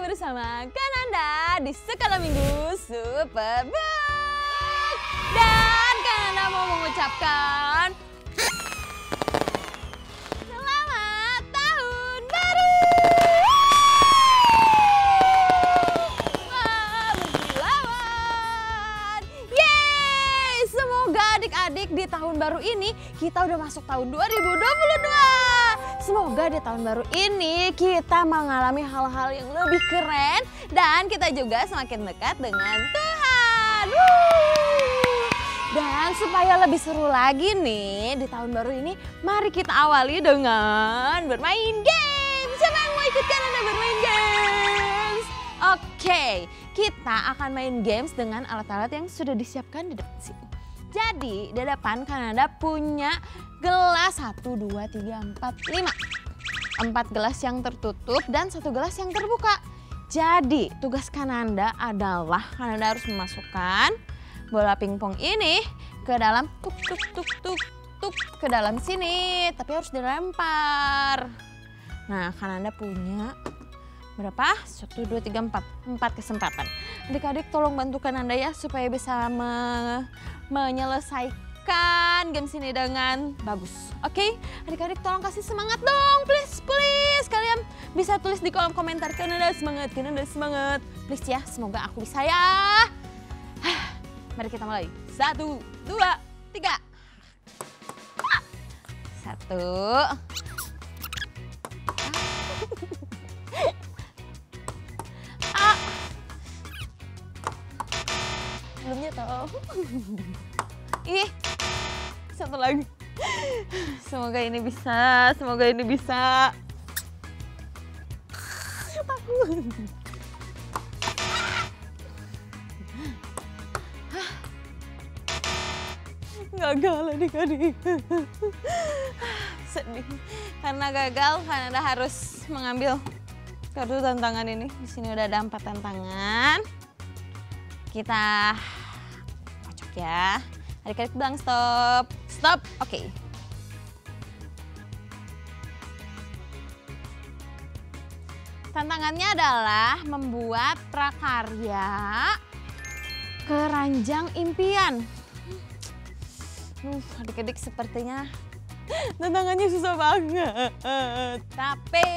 bersama Kananda di Skala Minggu Superbook. Dan Kananda mau mengucapkan selamat tahun baru. Selamat. Yeay, semoga adik-adik di tahun baru ini kita udah masuk tahun 2022. Semoga di tahun baru ini kita mengalami hal-hal yang lebih keren dan kita juga semakin dekat dengan Tuhan. Dan supaya lebih seru lagi nih di tahun baru ini, mari kita awali dengan bermain games. Siapa yang mau ikut Kananda bermain games? Oke, kita akan main games dengan alat-alat yang sudah disiapkan di depan sini. Jadi di depan Kananda punya gelas 1, 2, 3, 4, 5. 4 gelas yang tertutup dan 1 gelas yang terbuka. Jadi tugas Kananda adalah Kananda harus memasukkan bola pingpong ini ke dalam tuk ke dalam sini. Tapi harus dilempar. Nah, Kananda punya berapa? 1, 2, 3, 4. 4 kesempatan. Adik-adik tolong bantu Kananda ya supaya bisa menyelesaikan games ini dengan bagus. Oke? Adik-adik tolong kasih semangat dong, please. Kalian bisa tulis di kolom komentar, Kananda semangat, Kananda semangat. Please ya, semoga aku bisa ya. Mari kita mulai. 1, 2, 3. 1. Belumnya tahu. Ih, 1 lagi. Semoga ini bisa, Takut. Gagal adik-adik. Sedih. Karena gagal, Kananda harus mengambil kartu tantangan ini. Di sini udah ada 4 tantangan. Kita kocok ya. Adik-adik bilang stop. Stop. Oke. Tantangannya adalah membuat prakarya keranjang impian. Adik-adik sepertinya tantangannya susah banget. Tapi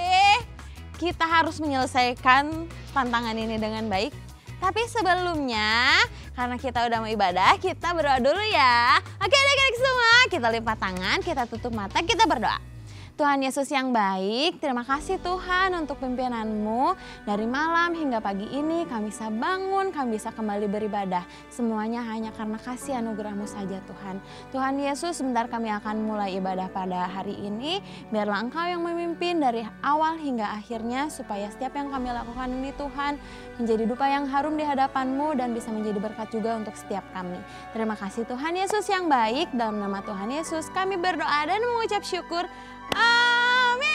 kita harus menyelesaikan tantangan ini dengan baik. Tapi sebelumnya, karena kita udah mau ibadah, kita berdoa dulu ya. Oke adik-adik semua, kita lipat tangan, kita tutup mata, kita berdoa. Tuhan Yesus yang baik, terima kasih Tuhan untuk pimpinan-Mu. Dari malam hingga pagi ini kami bisa bangun, kami bisa kembali beribadah. Semuanya hanya karena kasih anugerah-Mu saja Tuhan. Tuhan Yesus, sebentar kami akan mulai ibadah pada hari ini. Biarlah Engkau yang memimpin dari awal hingga akhirnya, supaya setiap yang kami lakukan ini Tuhan menjadi dupa yang harum di hadapan-Mu dan bisa menjadi berkat juga untuk setiap kami. Terima kasih Tuhan Yesus yang baik, dalam nama Tuhan Yesus kami berdoa dan mengucap syukur. Amin.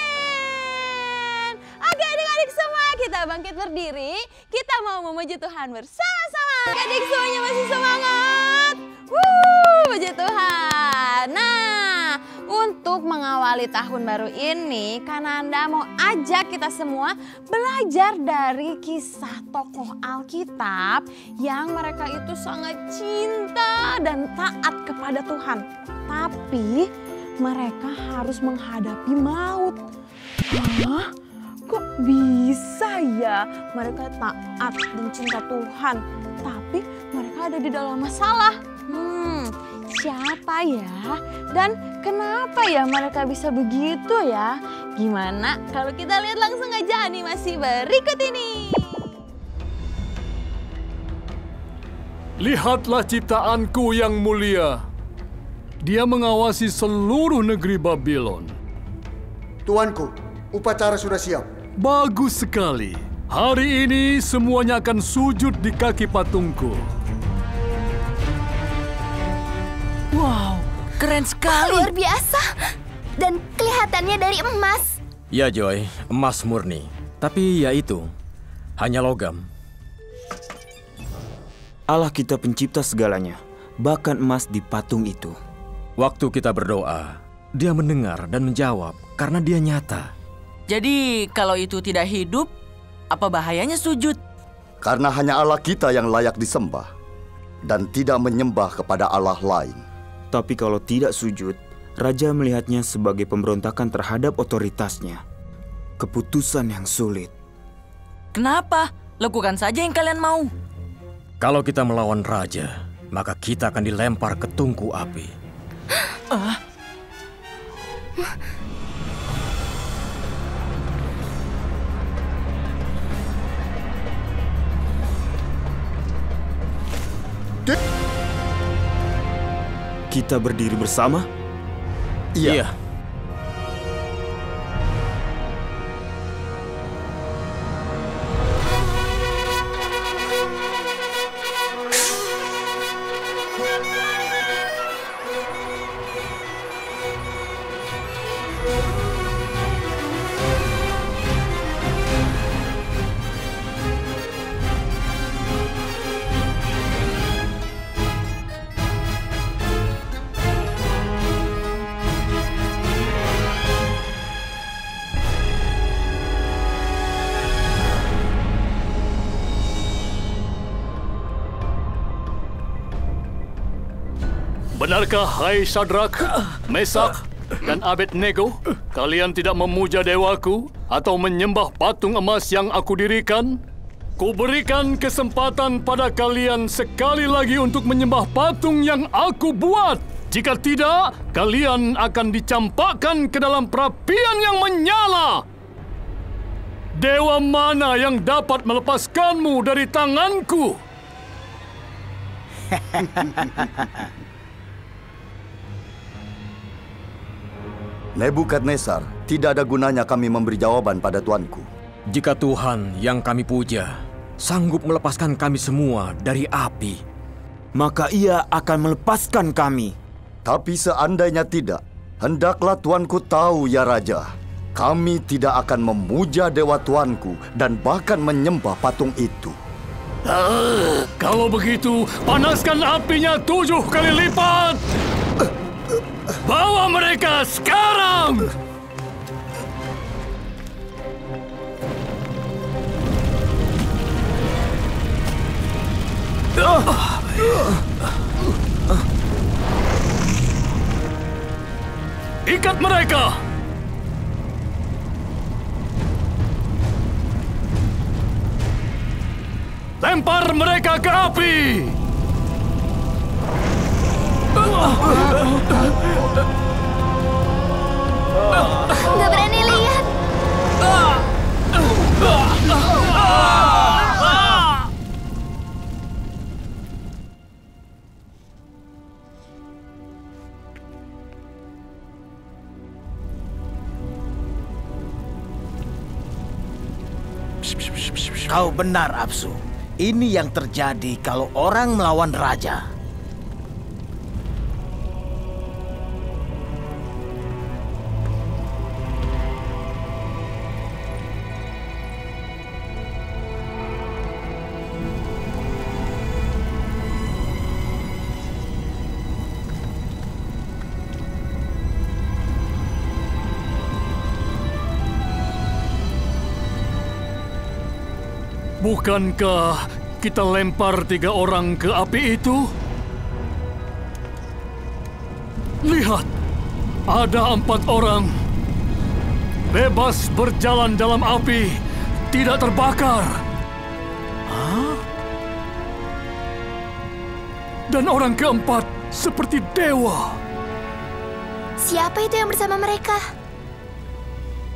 Oke adik-adik semua, kita bangkit berdiri. Kita mau memuji Tuhan bersama-sama. Adik semuanya masih semangat. Puji Tuhan. Nah, untuk mengawali tahun baru ini, Kananda mau ajak kita semua belajar dari kisah tokoh Alkitab yang mereka itu sangat cinta dan taat kepada Tuhan. Tapi mereka harus menghadapi maut. Hah? Kok bisa ya mereka taat dan cinta Tuhan, tapi mereka ada di dalam masalah? Siapa ya? Dan kenapa ya mereka bisa begitu ya? Gimana kalau kita lihat langsung aja animasi berikut ini? Lihatlah ciptaanku yang mulia. Dia mengawasi seluruh negeri Babylon. Tuanku, upacara sudah siap. Bagus sekali. Hari ini semuanya akan sujud di kaki patungku. Wow, keren sekali. Luar biasa. Dan kelihatannya dari emas. Ya Joy, emas murni. Tapi ya itu, hanya logam. Allah kita pencipta segalanya, bahkan emas di patung itu. Waktu kita berdoa, Dia mendengar dan menjawab karena Dia nyata. Jadi kalau itu tidak hidup, Apa bahayanya sujud? Karena hanya Allah kita yang layak disembah dan tidak menyembah kepada Allah lain. Tapi kalau tidak sujud, Raja melihatnya sebagai pemberontakan terhadap otoritasnya. Keputusan yang sulit. Kenapa? Lakukan saja yang kalian mau. Kalau kita melawan Raja, maka kita akan dilempar ke tungku api. Kita berdiri bersama? Iya. Benarkah, hai Sadrak, Mesak, dan Abednego, kalian tidak memuja dewaku atau menyembah patung emas yang aku dirikan? Kuberikan kesempatan pada kalian sekali lagi untuk menyembah patung yang aku buat. Jika tidak, kalian akan dicampakkan ke dalam perapian yang menyala. Dewa mana yang dapat melepaskanmu dari tanganku? Nebukadnezar, tidak ada gunanya kami memberi jawaban pada tuanku. Jika Tuhan yang kami puja sanggup melepaskan kami semua dari api, maka ia akan melepaskan kami. Tapi seandainya tidak, hendaklah tuanku tahu ya Raja, kami tidak akan memuja dewa tuanku dan bahkan menyembah patung itu. Kalau begitu, panaskan apinya 7 kali lipat! Bawa mereka sekarang! Ikat mereka! Lempar mereka ke api! Nggak berani lihat. Kau benar, Apsu. Ini yang terjadi kalau orang melawan raja. Bukankah kita lempar 3 orang ke api itu? Lihat, ada 4 orang. Bebas berjalan dalam api, tidak terbakar. Dan orang keempat seperti dewa. Siapa itu yang bersama mereka?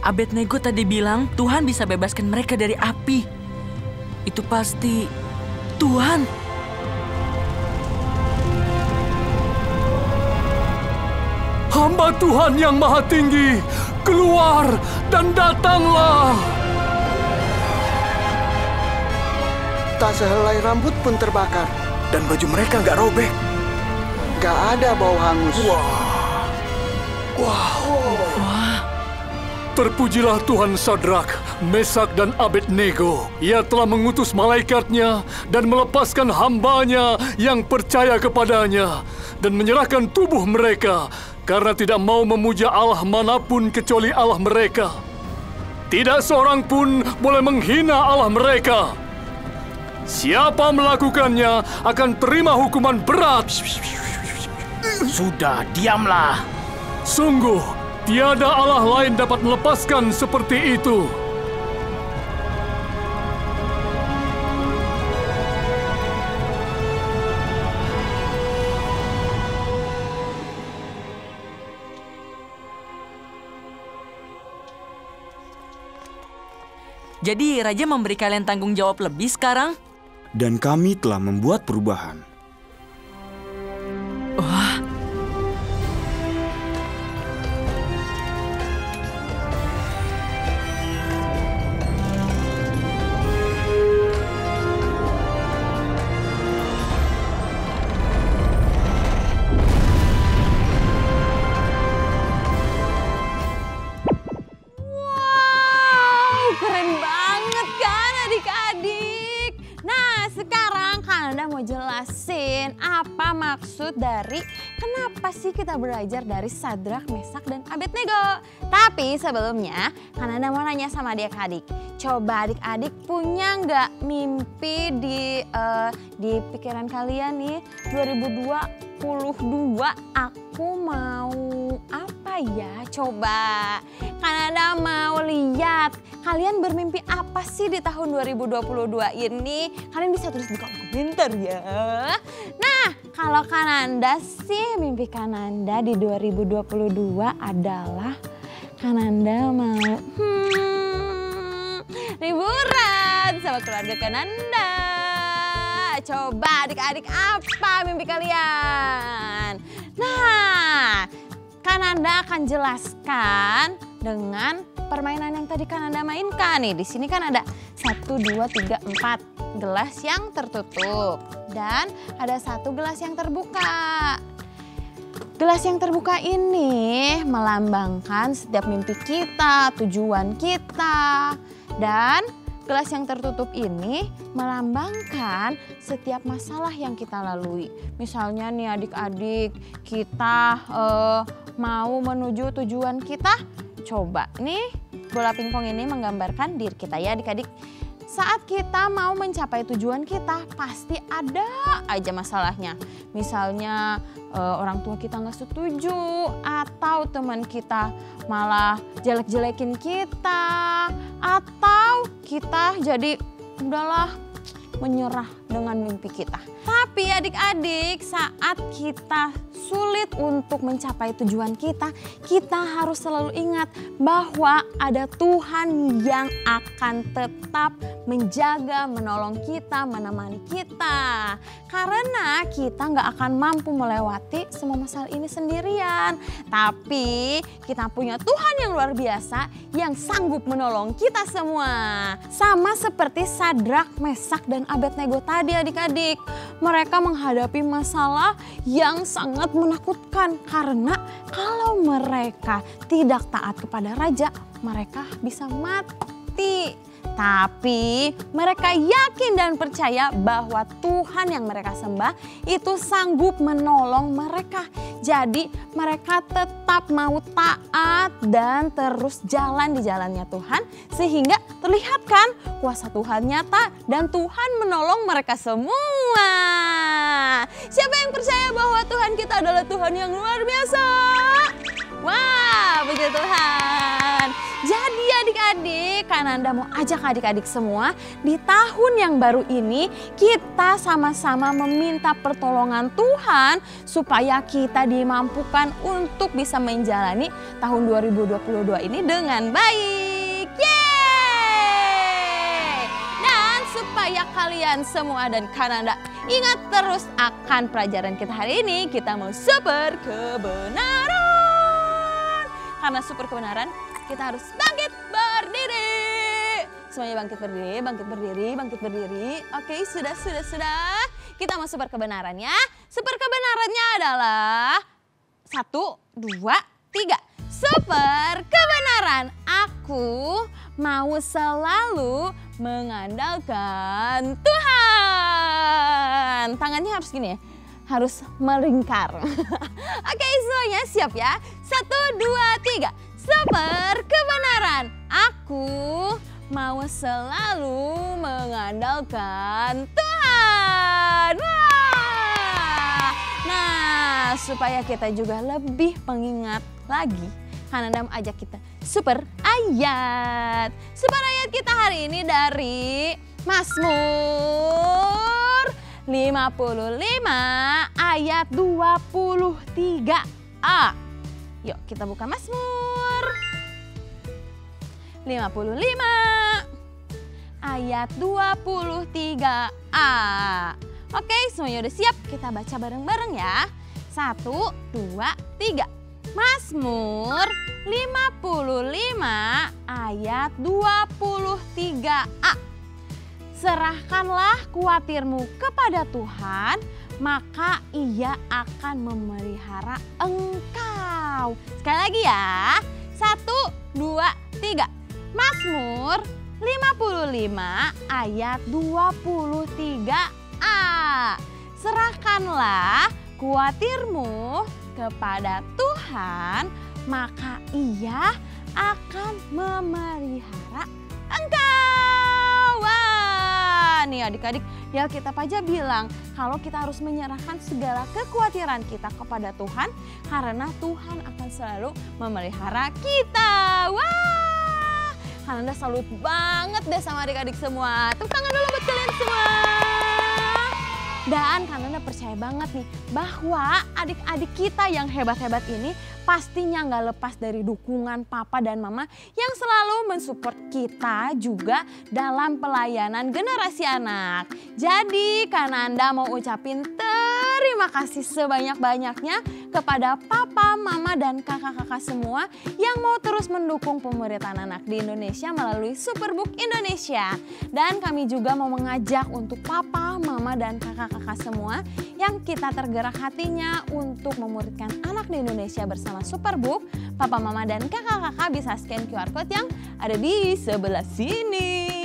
Abednego tadi bilang Tuhan bisa bebaskan mereka dari api. Itu pasti Tuhan. Hamba Tuhan yang Maha Tinggi, keluar dan datanglah. Tak sehelai rambut pun terbakar. Dan baju mereka nggak robek. Gak ada bau hangus. Terpujilah Tuhan Sadrak, Mesak, dan Abednego. Ia telah mengutus malaikatnya dan melepaskan hambanya yang percaya kepadanya dan menyerahkan tubuh mereka karena tidak mau memuja Allah manapun kecuali Allah mereka. Tidak seorang pun boleh menghina Allah mereka. Siapa melakukannya akan terima hukuman berat. Sudah, diamlah. Sungguh, tiada Allah lain dapat melepaskan seperti itu. Jadi Raja memberi kalian tanggung jawab lebih sekarang? Dan kami telah membuat perubahan. Wah. Keren banget kan adik-adik? Nah sekarang Kananda mau jelasin apa maksud dari kenapa sih kita belajar dari Sadrak, Mesak, dan Abednego. Tapi sebelumnya Kananda mau nanya sama adik-adik. Coba adik-adik punya nggak mimpi di pikiran kalian nih 2022 aku mau apa ya? Coba Kananda mau lihat kalian bermimpi apa sih di tahun 2022 ini? Kalian bisa tulis di kolom komentar ya. Nah, kalau Kananda sih mimpi Kananda di 2022 adalah Kananda mau liburan sama keluarga Kananda. Coba adik-adik apa mimpi kalian? Nah, Kananda akan jelaskan dengan permainan yang tadi Kananda mainkan nih. Di sini kan ada 1, 2, 3, 4 gelas yang tertutup dan ada 1 gelas yang terbuka. Gelas yang terbuka ini melambangkan setiap mimpi kita, tujuan kita. Dan gelas yang tertutup ini melambangkan setiap masalah yang kita lalui. Misalnya nih adik-adik, kita mau menuju tujuan kita. Coba nih bola pingpong ini menggambarkan diri kita ya adik-adik. Saat kita mau mencapai tujuan kita pasti ada aja masalahnya. Misalnya orang tua kita nggak setuju atau teman kita malah jelek-jelekin kita atau kita jadi udahlah menyerah dengan mimpi kita. Tapi adik-adik saat kita sulit untuk mencapai tujuan kita, kita harus selalu ingat bahwa ada Tuhan yang akan tetap menjaga, menolong kita, menemani kita. Karena kita nggak akan mampu melewati semua masalah ini sendirian. Tapi kita punya Tuhan yang luar biasa yang sanggup menolong kita semua. Sama seperti Sadrak, Mesak, dan Abednego tadi adik-adik. Mereka menghadapi masalah yang sangat menakutkan karena kalau mereka tidak taat kepada raja, mereka bisa mati. Tapi mereka yakin dan percaya bahwa Tuhan yang mereka sembah itu sanggup menolong mereka. Jadi mereka tetap mau taat dan terus jalan di jalannya Tuhan. Sehingga terlihat kan kuasa Tuhan nyata dan Tuhan menolong mereka semua. Siapa yang percaya bahwa Tuhan kita adalah Tuhan yang luar biasa? Wah, puji Tuhan. Jadi adik-adik, Kananda mau ajak adik-adik semua di tahun yang baru ini kita sama-sama meminta pertolongan Tuhan supaya kita dimampukan untuk bisa menjalani tahun 2022 ini dengan baik. Yeay! Dan supaya kalian semua dan Kananda ingat terus akan pelajaran kita hari ini, kita mau super kebenaran. Karena super kebenaran, kita harus bangkit berdiri. Semuanya bangkit berdiri, bangkit berdiri, bangkit berdiri. Oke, sudah. Kita mau super kebenaran ya. Super kebenarannya adalah 1, 2, 3. Super kebenaran. Aku mau selalu mengandalkan Tuhan. Tangannya harus gini ya. Harus melingkar. Oke, semuanya siap ya. 1, 2, 3. super kebenaran. Aku mau selalu mengandalkan Tuhan. Wah! Nah, supaya kita juga lebih pengingat lagi, Kananda ajak kita super ayat. Super ayat kita hari ini dari Mazmur 55 ayat 23a. Yuk kita buka Mazmur 55 ayat 23a. Oke, semuanya udah siap? Kita baca bareng-bareng ya. 1, 2, 3. Mazmur 55 ayat 23a. Serahkanlah kuatirmu kepada Tuhan, maka Ia akan memelihara engkau. Sekali lagi ya. 1, 2, 3. Mazmur 55 ayat 23a. Serahkanlah kuatirmu kepada Tuhan, maka Ia akan memelihara engkau. Wah, nih adik-adik, ya kita aja bilang kalau kita harus menyerahkan segala kekhawatiran kita kepada Tuhan, karena Tuhan akan selalu memelihara kita. Wah, Kananda salut banget deh sama adik-adik semua. Tepuk tangan dulu buat kalian semua. Dan Kananda percaya banget nih bahwa adik-adik kita yang hebat-hebat ini pastinya nggak lepas dari dukungan papa dan mama yang selalu mensupport kita juga dalam pelayanan generasi anak. Jadi Kananda mau ucapin terima kasih sebanyak-banyaknya kepada papa, mama, dan kakak-kakak semua yang mau terus mendukung pemuritan anak di Indonesia melalui Superbook Indonesia. Dan kami juga mau mengajak untuk papa, mama, dan kakak-kakak semua yang kita tergerak hatinya untuk memuridkan anak di Indonesia bersama Superbook. Papa, mama, dan kakak-kakak bisa scan QR Code yang ada di sebelah sini.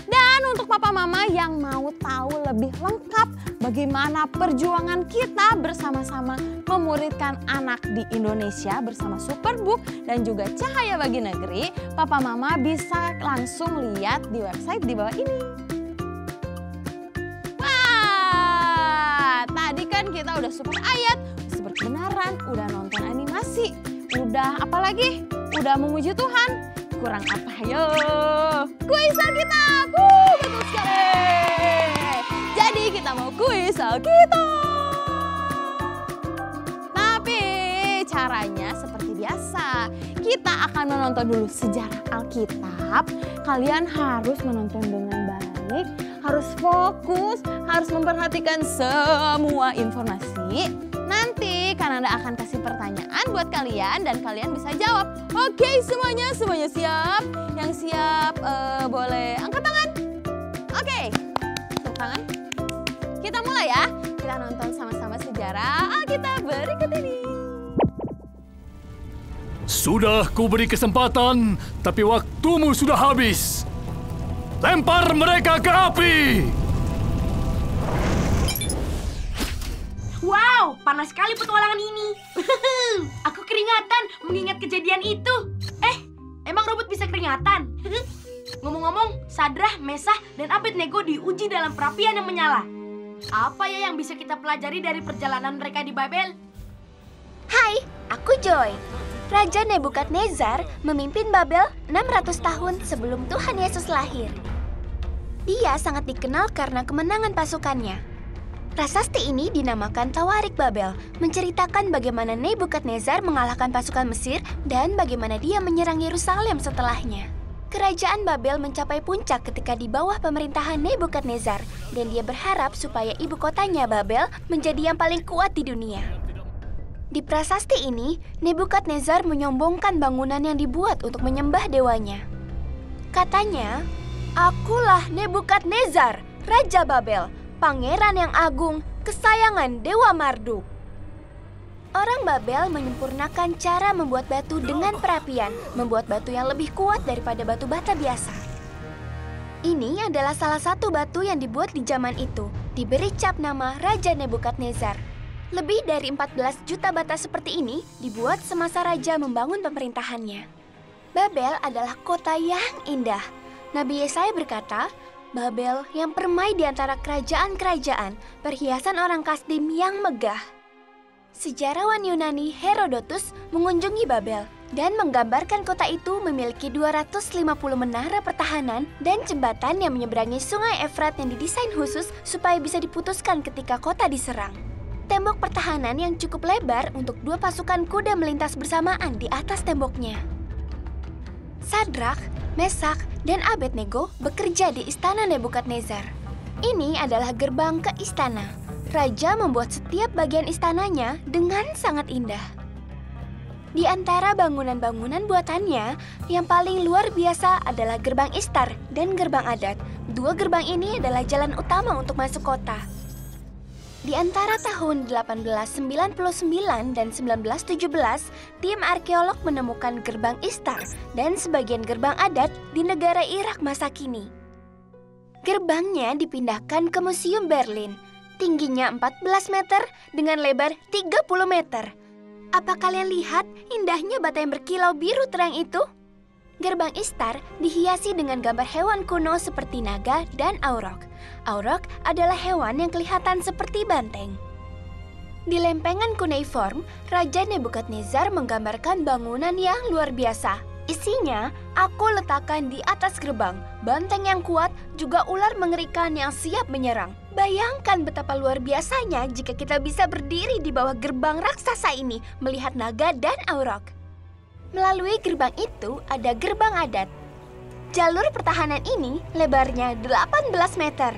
Dan untuk papa mama yang mau tahu lebih lengkap bagaimana perjuangan kita bersama-sama memuridkan anak di Indonesia bersama Superbook dan juga Cahaya Bagi Negeri, papa mama bisa langsung lihat di website di bawah ini. Wah, tadi kan kita udah super ayat, super kebenaran, udah nonton animasi, udah apa lagi? Udah memuji Tuhan. Kurang apa? Ayo, kuis Alkitab. Betul sekali. Jadi kita mau kuis Alkitab. Tapi caranya seperti biasa. Kita akan menonton dulu sejarah Alkitab. Kalian harus menonton dengan baik, harus fokus, harus memperhatikan semua informasi. Nanti Kananda akan kasih pertanyaan buat kalian dan kalian bisa jawab. Oke, semuanya siap? Yang siap boleh angkat tangan. Oke, tepuk tangan. Kita mulai ya. Kita nonton sama-sama sejarah Alkitab berikut ini. Sudah kuberi kesempatan, tapi waktumu sudah habis. Lempar mereka ke api! Wow, panas sekali petualangan ini. Aku keringatan mengingat kejadian itu. Emang robot bisa keringatan? Ngomong-ngomong, Sadrah, Mesah, dan Abednego diuji dalam perapian yang menyala. Apa ya yang bisa kita pelajari dari perjalanan mereka di Babel? Hai, aku Joy. Raja Nebukadnezar memimpin Babel 600 tahun sebelum Tuhan Yesus lahir. Dia sangat dikenal karena kemenangan pasukannya. Prasasti ini dinamakan Tawarik Babel, menceritakan bagaimana Nebukadnezar mengalahkan pasukan Mesir dan bagaimana dia menyerang Yerusalem setelahnya. Kerajaan Babel mencapai puncak ketika di bawah pemerintahan Nebukadnezar, dan dia berharap supaya ibu kotanya Babel menjadi yang paling kuat di dunia. Di prasasti ini, Nebukadnezar menyombongkan bangunan yang dibuat untuk menyembah dewanya. Katanya, "Akulah Nebukadnezar, Raja Babel, pangeran yang agung, kesayangan Dewa Marduk." Orang Babel menyempurnakan cara membuat batu dengan perapian, membuat batu yang lebih kuat daripada batu bata biasa. Ini adalah salah satu batu yang dibuat di zaman itu, diberi cap nama Raja Nebukadnezar. Lebih dari 14 juta bata seperti ini dibuat semasa raja membangun pemerintahannya. Babel adalah kota yang indah. Nabi Yesaya berkata, Babel yang permai di antara kerajaan-kerajaan, perhiasan orang Kasdim yang megah. Sejarawan Yunani Herodotus mengunjungi Babel dan menggambarkan kota itu memiliki 250 menara pertahanan dan jembatan yang menyeberangi sungai Efrat yang didesain khusus supaya bisa diputuskan ketika kota diserang. Tembok pertahanan yang cukup lebar untuk 2 pasukan kuda melintas bersamaan di atas temboknya. Sadrak, Mesak, dan Abednego bekerja di istana Nebukadnezar. Ini adalah gerbang ke istana. Raja membuat setiap bagian istananya dengan sangat indah. Di antara bangunan-bangunan buatannya, yang paling luar biasa adalah gerbang Istar dan gerbang Adat. 2 gerbang ini adalah jalan utama untuk masuk kota. Di antara tahun 1899 dan 1917, tim arkeolog menemukan gerbang Istar dan sebagian gerbang Adat di negara Irak masa kini. Gerbangnya dipindahkan ke Museum Berlin. Tingginya 14 meter dengan lebar 30 meter. Apa kalian lihat indahnya bata yang berkilau biru terang itu? Gerbang Istar dihiasi dengan gambar hewan kuno seperti naga dan aurok. Aurok adalah hewan yang kelihatan seperti banteng. Di lempengan kuneiform, Raja Nebukadnezar menggambarkan bangunan yang luar biasa. Isinya, aku letakkan di atas gerbang, banteng yang kuat, juga ular mengerikan yang siap menyerang. Bayangkan betapa luar biasanya jika kita bisa berdiri di bawah gerbang raksasa ini, melihat naga dan aurok. Melalui gerbang itu ada gerbang Adat. Jalur pertahanan ini lebarnya 18 meter.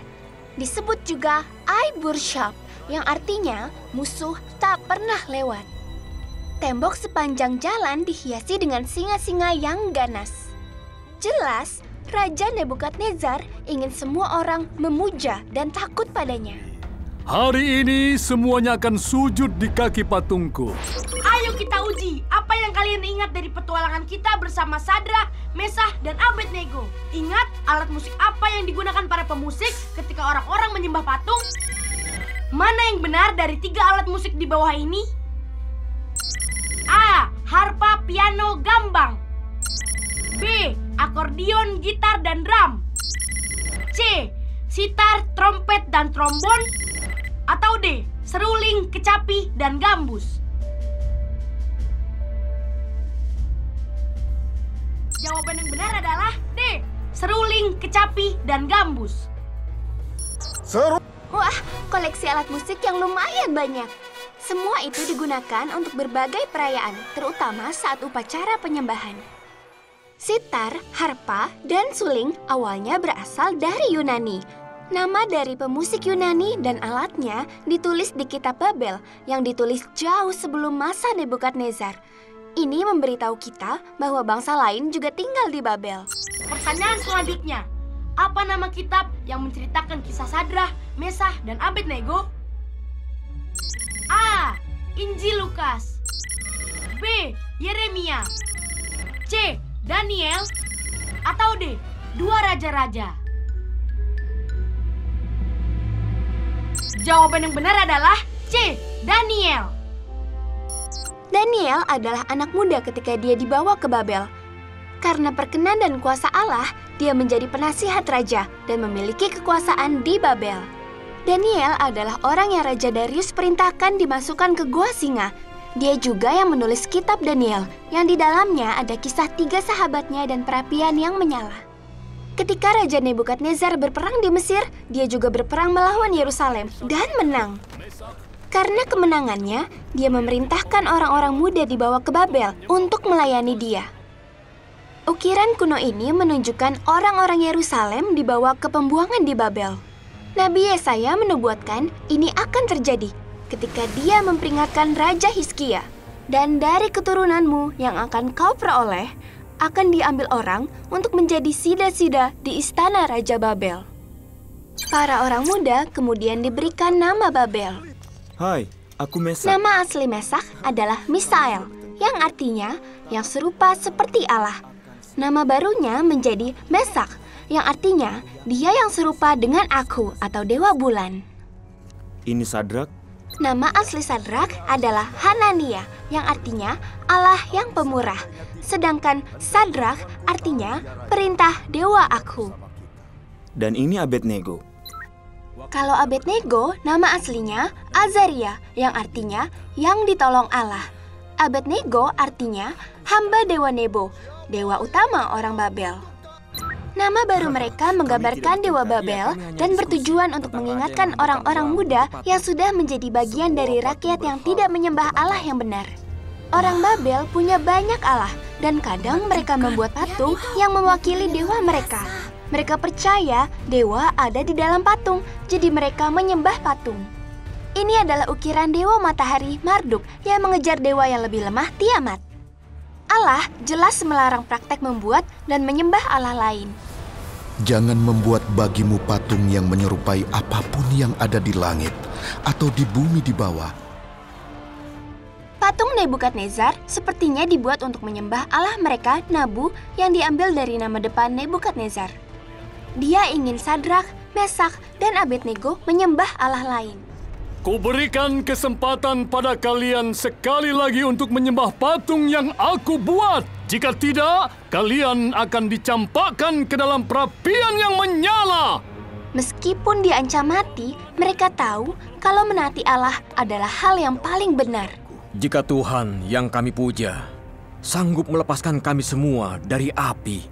Disebut juga Ai-Burshab, yang artinya musuh tak pernah lewat. Tembok sepanjang jalan dihiasi dengan singa-singa yang ganas. Jelas, Raja Nebukadnezar ingin semua orang memuja dan takut padanya. Hari ini semuanya akan sujud di kaki patungku. Ayo kita uji apa yang kalian ingat dari petualangan kita bersama Sadrak, Mesah, dan Abednego. Ingat alat musik apa yang digunakan para pemusik ketika orang-orang menyembah patung? Mana yang benar dari 3 alat musik di bawah ini? A. Harpa, piano, gambang. B. Akordion, gitar, dan drum. C. Sitar, trompet, dan trombon. Atau D. Seruling, kecapi, dan gambus. Jawaban yang benar adalah D. Seruling, kecapi, dan gambus. Wah, koleksi alat musik yang lumayan banyak. Semua itu digunakan untuk berbagai perayaan, terutama saat upacara penyembahan. Sitar, harpa, dan suling awalnya berasal dari Yunani. Nama dari pemusik Yunani dan alatnya ditulis di Kitab Babel yang ditulis jauh sebelum masa Nebukadnezar. Ini memberitahu kita bahwa bangsa lain juga tinggal di Babel. Pertanyaan selanjutnya, apa nama kitab yang menceritakan kisah Sadrak, Mesah, dan Abednego? A. Injil Lukas. B. Yeremia. C. Daniel. Atau D. 2 Raja-Raja. Jawaban yang benar adalah C. Daniel. Daniel adalah anak muda ketika dia dibawa ke Babel. Karena perkenan dan kuasa Allah, dia menjadi penasihat raja dan memiliki kekuasaan di Babel. Daniel adalah orang yang Raja Darius perintahkan dimasukkan ke gua singa. Dia juga yang menulis kitab Daniel, yang di dalamnya ada kisah 3 sahabatnya dan perapian yang menyala. Ketika Raja Nebukadnezar berperang di Mesir, dia juga berperang melawan Yerusalem dan menang. Karena kemenangannya, dia memerintahkan orang-orang muda dibawa ke Babel untuk melayani dia. Ukiran kuno ini menunjukkan orang-orang Yerusalem dibawa ke pembuangan di Babel. Nabi Yesaya menubuatkan ini akan terjadi ketika dia memperingatkan Raja Hizkia. Dan dari keturunanmu yang akan kau peroleh, akan diambil orang untuk menjadi sida-sida di istana Raja Babel. Para orang muda kemudian diberikan nama Babel. Hai, aku Mesak. Nama asli Mesak adalah Misael, yang artinya yang serupa seperti Allah. Nama barunya menjadi Mesak, yang artinya dia yang serupa dengan aku atau Dewa Bulan. Ini Sadrak, Nama asli Sadrak adalah Hanania, yang artinya Allah yang pemurah. Sedangkan Sadrak artinya perintah dewa aku. Dan ini Abednego. Kalau Abednego, nama aslinya Azaria, yang artinya yang ditolong Allah. Abednego artinya hamba dewa Nebo, dewa utama orang Babel. Nama baru mereka menggambarkan Dewa Babel dan bertujuan untuk mengingatkan orang-orang muda yang sudah menjadi bagian dari rakyat yang tidak menyembah Allah yang benar. Orang Babel punya banyak Allah dan kadang mereka membuat patung yang mewakili dewa mereka. Mereka percaya dewa ada di dalam patung, jadi mereka menyembah patung. Ini adalah ukiran dewa matahari Marduk yang mengejar dewa yang lebih lemah, Tiamat. Allah jelas melarang praktek membuat dan menyembah Allah lain. Jangan membuat bagimu patung yang menyerupai apapun yang ada di langit atau di bumi di bawah. Patung Nebukadnezar sepertinya dibuat untuk menyembah Allah mereka, Nabu, yang diambil dari nama depan Nebukadnezar. Dia ingin Sadrak, Mesak, dan Abednego menyembah Allah lain. Kuberikan kesempatan pada kalian sekali lagi untuk menyembah patung yang aku buat. Jika tidak, kalian akan dicampakkan ke dalam perapian yang menyala. Meskipun diancam mati, mereka tahu kalau menaati Allah adalah hal yang paling benar. Jika Tuhan yang kami puja sanggup melepaskan kami semua dari api,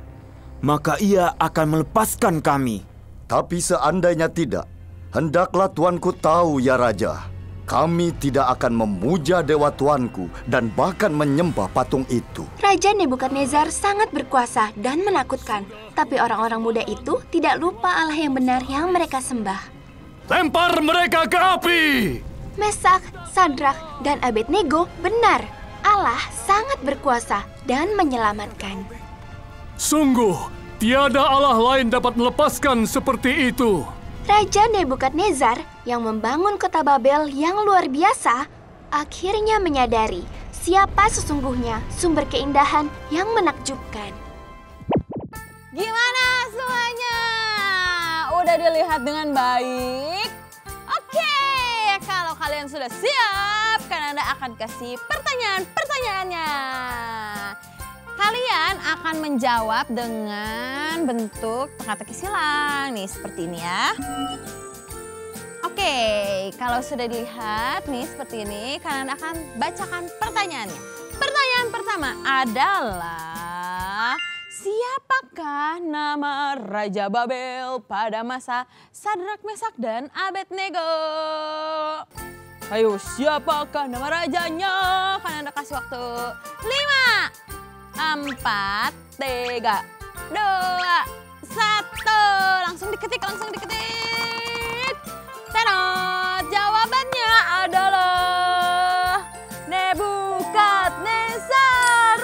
maka Ia akan melepaskan kami. Tapi seandainya tidak, hendaklah tuanku tahu ya Raja, kami tidak akan memuja dewa tuanku dan bahkan menyembah patung itu. Raja Nebukadnezar sangat berkuasa dan menakutkan, tapi orang-orang muda itu tidak lupa Allah yang benar yang mereka sembah. Lempar mereka ke api! Mesak, Sadrak, dan Abednego benar. Allah sangat berkuasa dan menyelamatkan. Sungguh, tiada Allah lain dapat melepaskan seperti itu. Raja Nebukadnezar yang membangun kota Babel yang luar biasa akhirnya menyadari siapa sesungguhnya sumber keindahan yang menakjubkan. Gimana semuanya? Udah dilihat dengan baik? Oke, kalau kalian sudah siap, kan Anda akan kasih pertanyaan-pertanyaannya. Kalian akan menjawab dengan bentuk teka-teki silang nih, seperti ini ya. Oke, kalau sudah dilihat nih seperti ini, kalian akan bacakan pertanyaannya. Pertanyaan pertama adalah, siapakah nama Raja Babel pada masa Sadrak, Mesak, dan Abednego? Ayo, siapakah nama rajanya? Kan Anda kasih waktu 5, 4, 3, 2, 1. Langsung diketik. Terot, jawabannya adalah Nebukadnezar.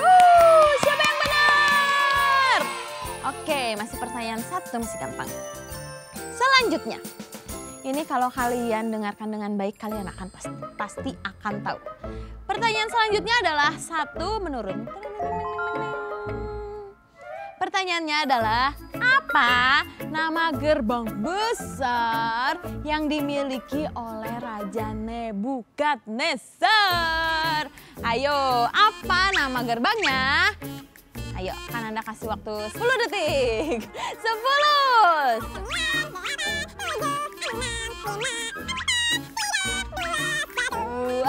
Siapa yang benar? Oke, masih pertanyaan 1, masih gampang. Selanjutnya, ini kalau kalian dengarkan dengan baik, kalian akan pasti akan tahu. Pertanyaan selanjutnya adalah 1 menurun. Pertanyaannya adalah, apa nama gerbang besar yang dimiliki oleh Raja Nebukadnezar? Ayo, apa nama gerbangnya? Ayo, kan Anda kasih waktu 10 detik. 10.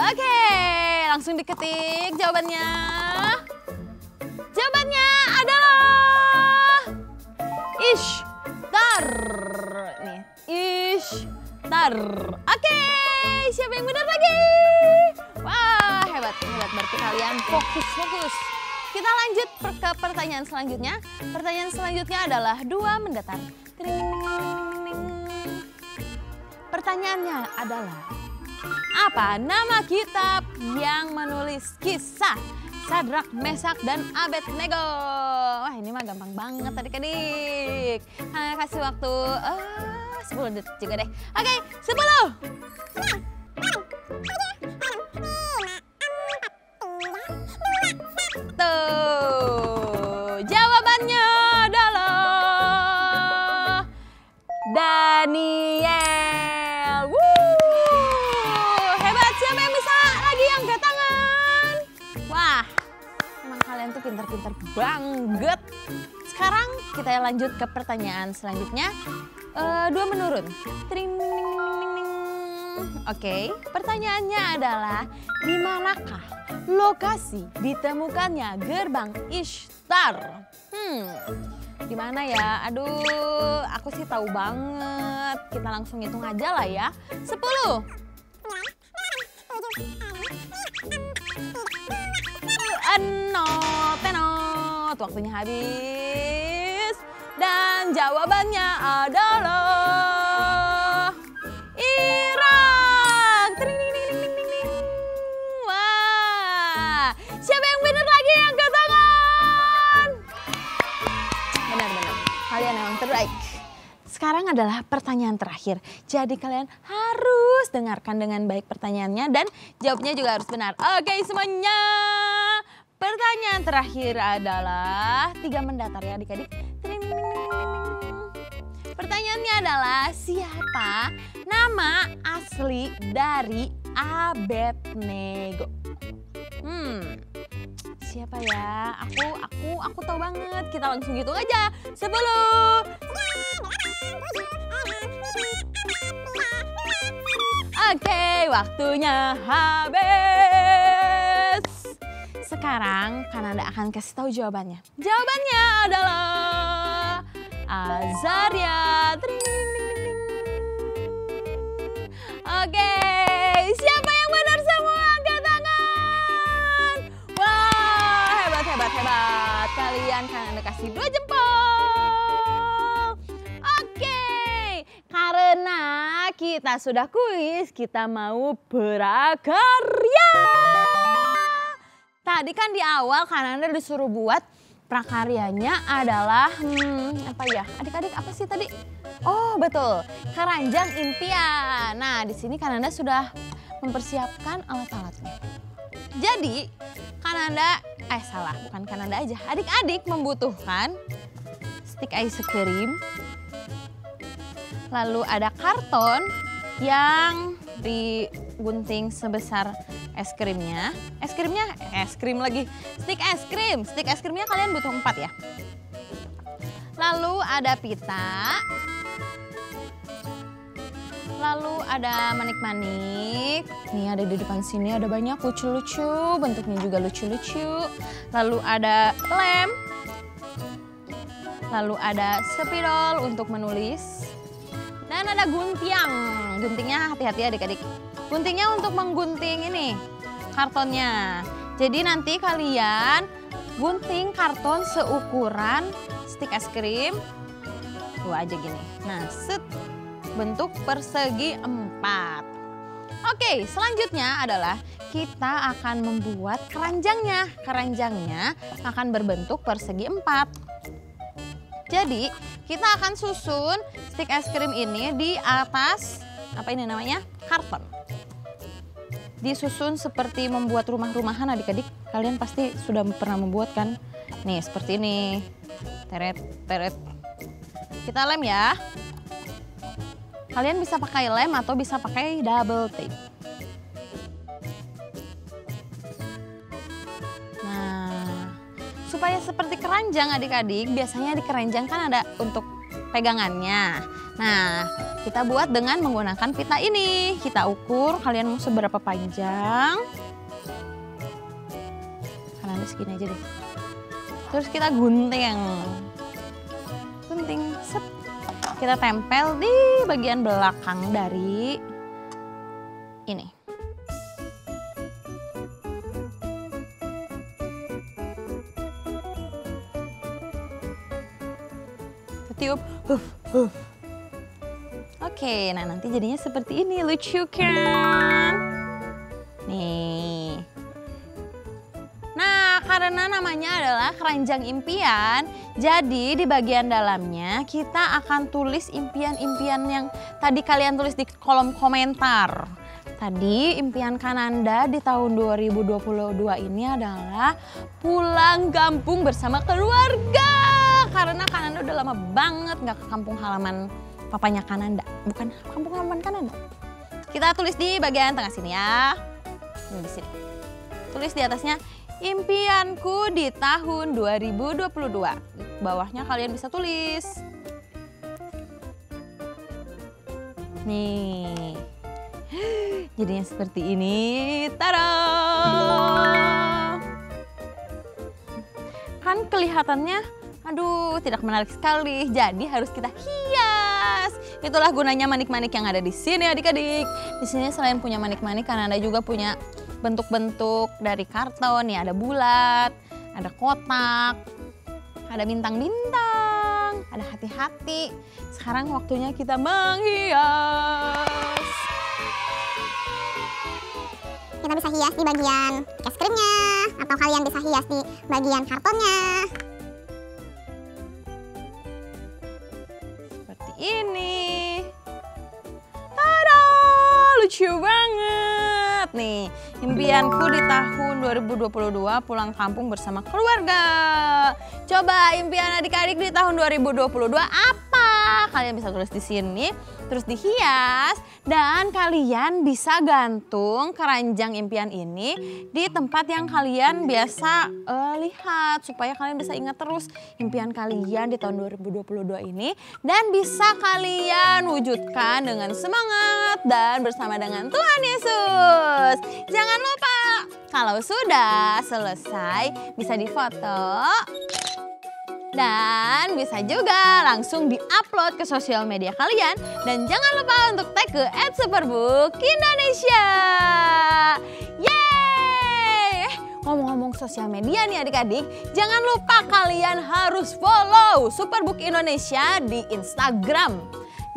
Oke, langsung diketik jawabannya. Jawabannya adalah Ishtar. Nih, Ishtar. Oke, siapa yang benar lagi? Wah, hebat. Berarti kalian fokus. Kita lanjut ke pertanyaan selanjutnya. Pertanyaan selanjutnya adalah 2 mendatar. Pertanyaannya adalah, apa nama kitab yang menulis kisah Sadrak, Mesak, dan Abednego? Wah, ini mah gampang banget adik-adik. Kalian kasih waktu 10 detik juga deh. Oke, 10. Tuh, jawabannya adalah Daniel. Hebat. pintar-pintar banget. Sekarang kita lanjut ke pertanyaan selanjutnya. 2 menurun. Tring, ning, ning, ning, ning. Oke, pertanyaannya adalah di manakah lokasi ditemukannya gerbang Ishtar? Di mana ya? Aduh, aku sih tahu banget. Kita langsung hitung aja lah ya. 10. Tenot, waktunya habis. Dan jawabannya adalah Irak. Tring, ding, ding, ding, ding, ding. Wah, siapa yang benar lagi? Angkat tangan. Benar-benar, kalian emang terbaik. Sekarang adalah pertanyaan terakhir. Jadi kalian harus dengarkan dengan baik pertanyaannya dan jawabnya juga harus benar. Oke semuanya. Pertanyaan terakhir adalah 3 mendatar ya adik-adik. Pertanyaannya adalah siapa nama asli dari Abednego? Siapa ya? Aku tahu banget. Kita langsung hitung aja. 10. Oke, waktunya habis. Sekarang Kananda akan kasih tahu jawabannya. Jawabannya adalah Azaria. Oke, siapa yang benar semua? Angkat tangan. Wah, hebat. Kalian Kananda kasih 2 jempol. Oke, karena kita sudah kuis, kita mau prakarya. Tadi kan di awal Kananda disuruh buat prakaryanya adalah apa ya? Adik-adik apa sih tadi? Oh betul, keranjang impian. Nah di sini Kananda sudah mempersiapkan alat-alatnya. Jadi Kananda, bukan Kananda aja. Adik-adik membutuhkan stik es krim. Lalu ada karton yang digunting sebesar es krimnya. Es krim lagi. Stik es krim. Stik es krimnya kalian butuh 4 ya. Lalu ada pita. Lalu ada manik-manik. Nih ada di depan sini ada banyak lucu-lucu. Bentuknya juga lucu-lucu. Lalu ada lem. Lalu ada spidol untuk menulis. Dan ada guntiang. Guntingnya hati-hati adik-adik. Guntingnya untuk menggunting ini kartonnya. Jadi nanti kalian gunting karton seukuran stik es krim. Tuh aja gini. Nah, bentuk persegi 4. Oke, selanjutnya adalah kita akan membuat keranjangnya. Keranjangnya akan berbentuk persegi 4. Jadi kita akan susun stik es krim ini di atas, apa ini namanya? Karton. Disusun seperti membuat rumah-rumahan adik-adik. Kalian pasti sudah pernah membuat kan? Nih seperti ini. Teret, teret. Kita lem ya. Kalian bisa pakai lem atau bisa pakai double tape. Nah, supaya seperti keranjang adik-adik, biasanya di keranjang kan ada untuk pegangannya. Nah, kita buat dengan menggunakan pita ini. Kita ukur, kalian mau seberapa panjang. Kalian segini aja deh. Terus kita gunting. Gunting, set. Kita tempel di bagian belakang dari ini. Tiup. Oke, nah nanti jadinya seperti ini, lucu kan? Nih. Nah, karena namanya adalah keranjang impian, jadi di bagian dalamnya kita akan tulis impian-impian yang tadi kalian tulis di kolom komentar. Tadi impian Kananda di tahun 2022 ini adalah pulang kampung bersama keluarga. Karena Kananda udah lama banget nggak ke kampung halaman papanya Kananda. Bukan kampung halaman Kananda. Kita tulis di bagian tengah sini ya. Ini di sini. Tulis di atasnya impianku di tahun 2022. Bawahnya kalian bisa tulis. Nih. Jadinya seperti ini. Tada! Kan kelihatannya aduh tidak menarik sekali. Jadi harus kita hias. Itulah gunanya manik-manik yang ada di sini adik-adik. Di sini selain punya manik-manik kan Anda juga punya bentuk-bentuk dari karton. Nih ada bulat, ada kotak, ada bintang-bintang, ada hati-hati. Sekarang waktunya kita menghias. Kita bisa hias di bagian es krimnya, atau kalian bisa hias di bagian kartonnya. Seperti ini. Tada! Lucu banget nih. Impianku di tahun 2022 pulang kampung bersama keluarga. Coba impian adik-adik di tahun 2022 apa? Kalian bisa tulis di sini, terus dihias, dan kalian bisa gantung keranjang impian ini di tempat yang kalian biasa lihat supaya kalian bisa ingat terus impian kalian di tahun 2022 ini dan bisa kalian wujudkan dengan semangat dan bersama dengan Tuhan Yesus. Jangan lupa kalau sudah selesai bisa difoto. Dan bisa juga langsung di-upload ke sosial media kalian. Dan jangan lupa untuk tag ke @superbookindonesia. Yeay! Ngomong-ngomong sosial media nih adik-adik, jangan lupa kalian harus follow Superbook Indonesia di Instagram,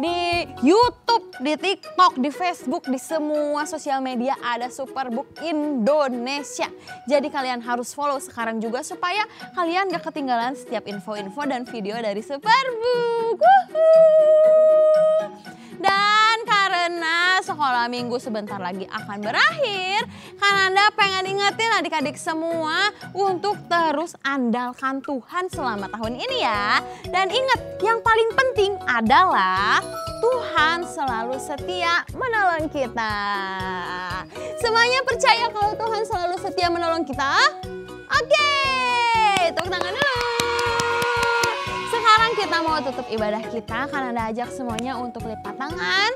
di YouTube, di TikTok, di Facebook, di semua sosial media ada Superbook Indonesia. Jadi kalian harus follow sekarang juga supaya kalian gak ketinggalan setiap info-info dan video dari Superbook. Dan karena sekolah minggu sebentar lagi akan berakhir, kan Anda pengen ingetin adik-adik semua untuk terus andalkan Tuhan selama tahun ini ya. Dan ingat, yang paling penting adalah Tuhan selalu setia menolong kita. Semuanya percaya kalau Tuhan selalu setia menolong kita? Oke, tepuk tangan dulu. Sekarang kita mau tutup ibadah kita, karena Anda ajak semuanya untuk lipat tangan,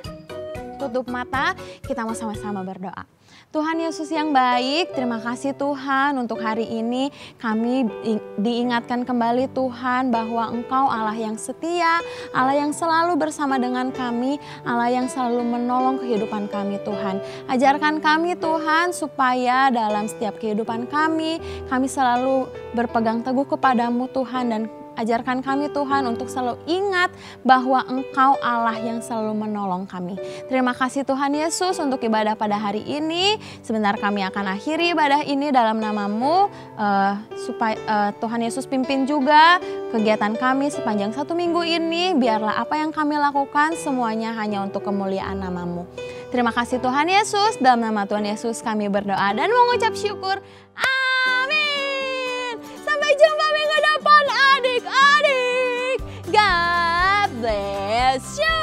tutup mata, kita mau sama-sama berdoa. Tuhan Yesus yang baik, terima kasih Tuhan untuk hari ini kami diingatkan kembali Tuhan bahwa Engkau Allah yang setia, Allah yang selalu bersama dengan kami, Allah yang selalu menolong kehidupan kami Tuhan. Ajarkan kami Tuhan supaya dalam setiap kehidupan kami selalu berpegang teguh kepadamu Tuhan, dan ajarkan kami Tuhan untuk selalu ingat bahwa Engkau Allah yang selalu menolong kami. Terima kasih Tuhan Yesus untuk ibadah pada hari ini. Sebentar kami akan akhiri ibadah ini dalam nama-Mu. Supaya Tuhan Yesus pimpin juga kegiatan kami sepanjang 1 minggu ini. Biarlah apa yang kami lakukan semuanya hanya untuk kemuliaan nama-Mu. Terima kasih Tuhan Yesus. Dalam nama Tuhan Yesus kami berdoa dan mengucap syukur. Amin. Sampai jumpa minggu depan adik-adik. God bless you.